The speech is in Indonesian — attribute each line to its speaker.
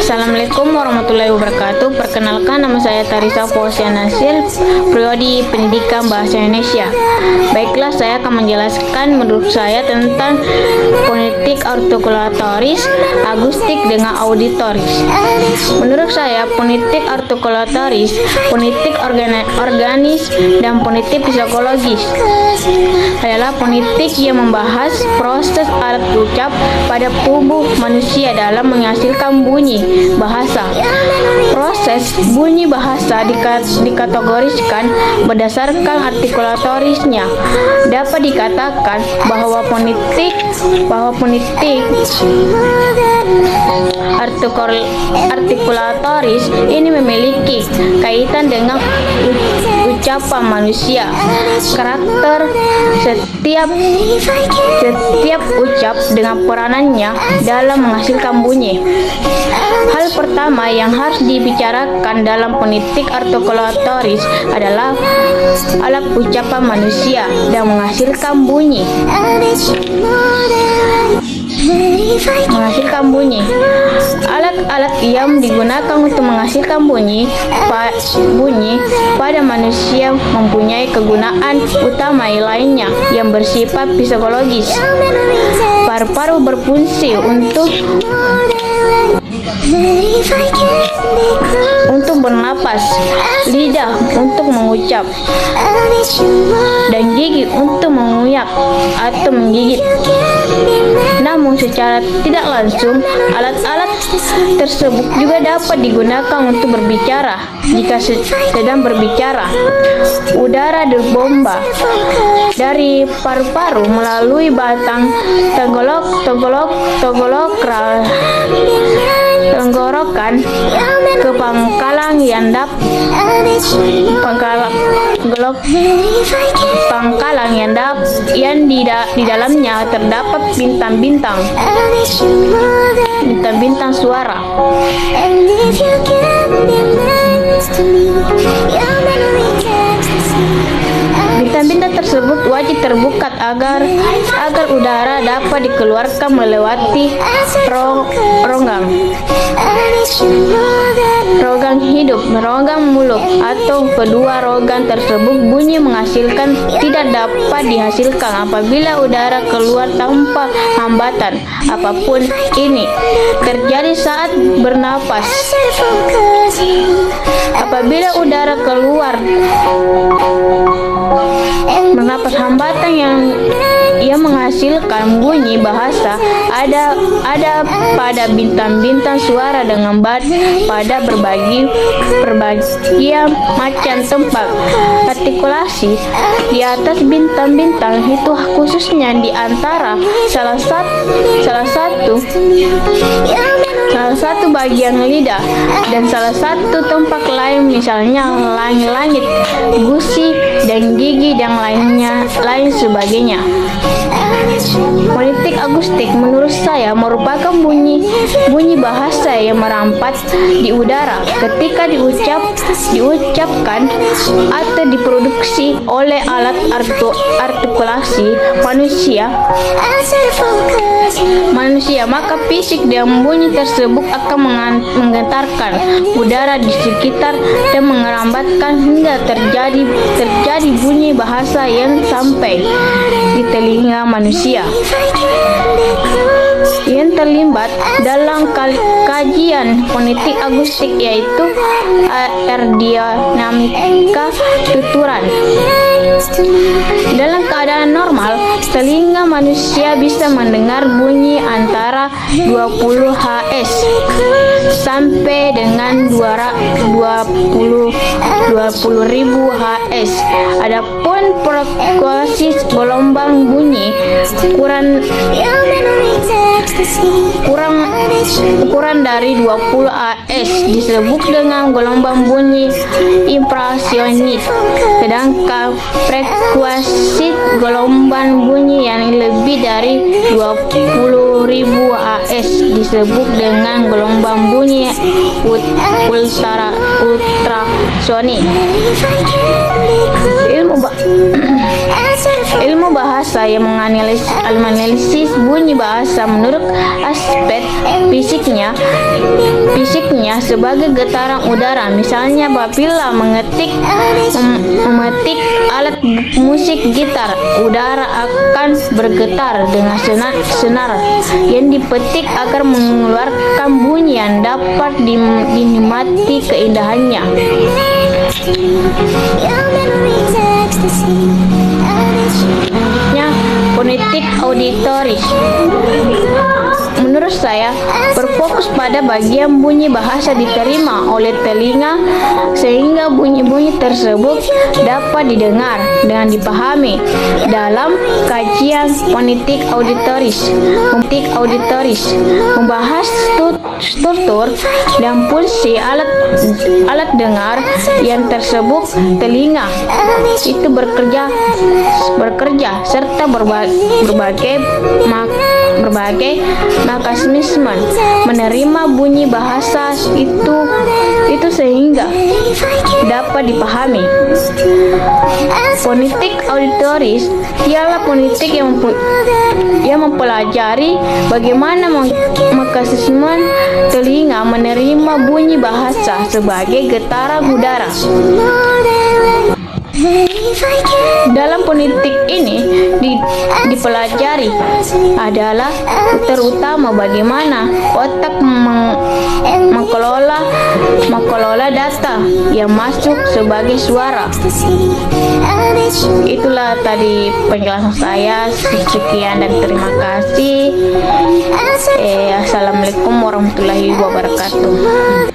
Speaker 1: Assalamualaikum warahmatullahi wabarakatuh. Perkenalkan, nama saya Tarisa Fauziah Nasil, Prodi Pendidikan Bahasa Indonesia. Baiklah, saya akan menjelaskan menurut saya tentang fonetik artikulatoris, agustik dengan auditoris. Menurut saya, fonetik artikulatoris, fonetik organis, dan fonetik psikologis adalah fonetik yang membahas proses alat ucap pada tubuh manusia dalam menghasilkan bunyi bahasa. Proses bunyi bahasa dikategoriskan berdasarkan artikulatorisnya. Dapat dikatakan bahwa fonetik artikulatoris ini memiliki kaitan dengan ucapan manusia. Karakter setiap ucap dengan peranannya dalam menghasilkan bunyi. Hal pertama yang harus dibicarakan dalam fonetik artikulatoris adalah alat ucapan manusia dan menghasilkan bunyi. Alat-alat yang digunakan untuk menghasilkan bunyi pada manusia mempunyai kegunaan utama lainnya yang bersifat psikologis. Paru-paru berfungsi untuk bernapas, lidah untuk mengucap, dan gigi untuk menguyak atau menggigit. Namun secara tidak langsung, alat-alat tersebut juga dapat digunakan untuk berbicara. Jika sedang berbicara, udara berbomba dari paru-paru melalui batang tenggorokan ke pangkalan yang di dalamnya terdapat bintang-bintang suara. Bintang-bintang tersebut wajib terbuka agar udara dapat dikeluarkan melewati ronggang hidup, ronggang mulut, atau kedua ronggang tersebut. Bunyi menghasilkan tidak dapat dihasilkan apabila udara keluar tanpa hambatan apapun. Ini terjadi saat bernapas. Apabila udara keluar bernapas, hambatan yang menghasilkan bunyi bahasa ada pada bintang-bintang suara dengan pada berbagai macam tempat artikulasi di atas bintang-bintang itu, khususnya di antara salah satu bagian lidah dan salah satu tempat lain, misalnya langit, gusi, dan gigi, dan lain sebagainya. Fonetik agustik menurut saya merupakan bunyi bahasa yang merampat di udara ketika diucapkan atau diproduksi oleh alat artikulasi manusia. Maka fisik dan bunyi tersebut akan menggetarkan udara di sekitar dan mengerambatkan hingga terjadi bunyi bahasa yang sampai di telinga manusia. Yang terlibat dalam kajian fonetik agustik yaitu aerodinamika tuturan. Dalam keadaan normal, telinga manusia bisa mendengar bunyi antara 20 Hz sampai dengan 20.000 Hz. Adapun frekuensi gelombang bunyi kurang dari 20 Hz disebut dengan gelombang bunyi infrasonik. Sedangkan frekuensi gelombang bunyi yang lebih dari 20.000 Hz disebut dengan gelombang bunyi ultrasonik. Ilmu bahasa yang menganalisis bunyi bahasa menurut aspek fisiknya fisiknya sebagai getaran udara. Misalnya apabila memetik alat musik gitar, udara akan bergetar dengan senar yang dipetik agar mengeluarkan bunyi yang dapat dinikmati keindahannya. Fonetik auditoris. Menurut saya, berfokus pada bagian bunyi bahasa diterima oleh telinga sehingga bunyi-bunyi tersebut dapat didengar dan dipahami. Dalam kajian fonetik auditoris membahas struktur dan fungsi alat dengar yang tersebut. Telinga itu bekerja serta berbagai mekanisme menerima bunyi bahasa itu sehingga dapat dipahami. Fonetik auditoris ialah fonetik yang mempelajari bagaimana mekanisme telinga menerima bunyi bahasa sebagai getaran udara. Dalam fonetik ini dipelajari adalah terutama bagaimana otak mengelola data yang masuk sebagai suara. Itulah tadi penjelasan saya. Sekian dan terima kasih. Assalamualaikum warahmatullahi wabarakatuh.